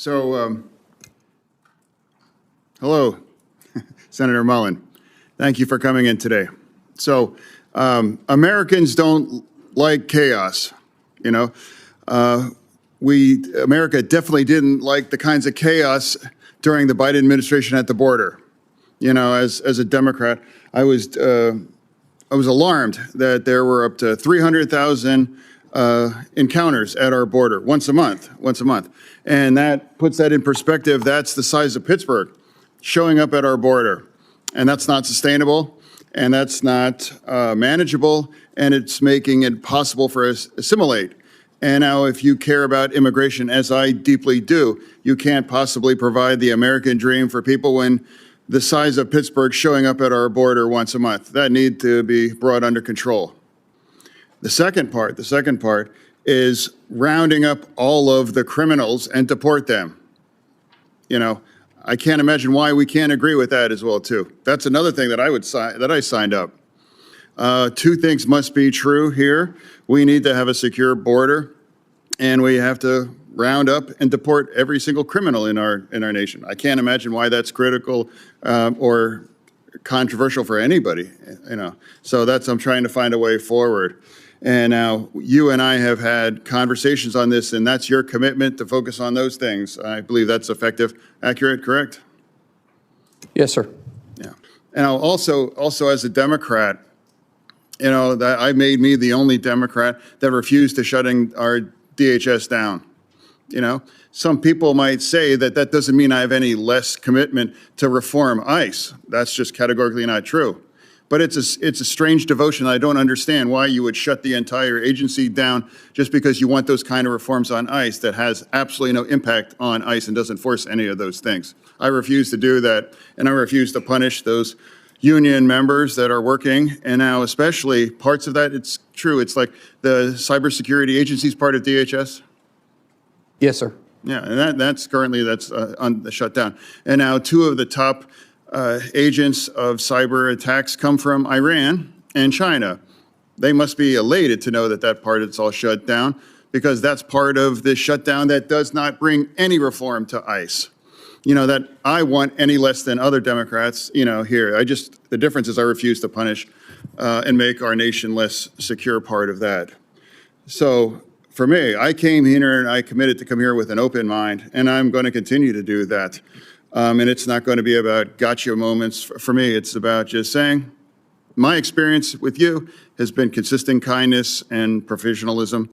Hello, Senator Mullin. Thank you for coming in today. Americans don't like chaos. You know, America definitely didn't like the kinds of chaos during the Biden administration at the border. You know, as a Democrat, I was alarmed that there were up to 300,000 encounters at our border once a month. And that puts that in perspective. That's the size of Pittsburgh showing up at our border. And that's not sustainable, and that's not manageable, and it's making it possible for us to assimilate. And now if you care about immigration, as I deeply do, you can't possibly provide the American dream for people when the size of Pittsburgh showing up at our border once a month. That need to be brought under control. The second part is rounding up all of the criminals and deport them. You know, I can't imagine why we can't agree with that as well too. That's another thing that I signed up. Two things must be true here. We need to have a secure border, and we have to round up and deport every single criminal in our nation. I can't imagine why that's critical or controversial for anybody. You know, so I'm trying to find a way forward. And now you and I have had conversations on this, and that's your commitment to focus on those things. I believe that's effective, accurate, correct? Yes, sir. Yeah. And also as a Democrat, you know, that I made me the only Democrat that refused to shutting our DHS down. You know, some people might say that that doesn't mean I have any less commitment to reform ICE. That's just categorically not true. But it's a strange devotion. I don't understand why you would shut the entire agency down just because you want those kind of reforms on ICE that has absolutely no impact on ICE and doesn't force any of those things. I refuse to do that, and I refuse to punish those union members that are working. And now especially parts of that, it's true. It's like the cybersecurity agency is part of DHS. Yes, sir. Yeah, and that's currently on the shutdown. And now two of the top agents of cyber attacks come from Iran and China. They must be elated to know that part is all shut down, because that's part of the shutdown that does not bring any reform to ICE. You know, that I want any less than other Democrats, you know, here. The difference is I refuse to punish and make our nation less secure part of that. So for me, I came here and I committed to come here with an open mind, and I'm going to continue to do that. And it's not going to be about gotcha moments. For me, it's about just saying, my experience with you has been consistent kindness and professionalism.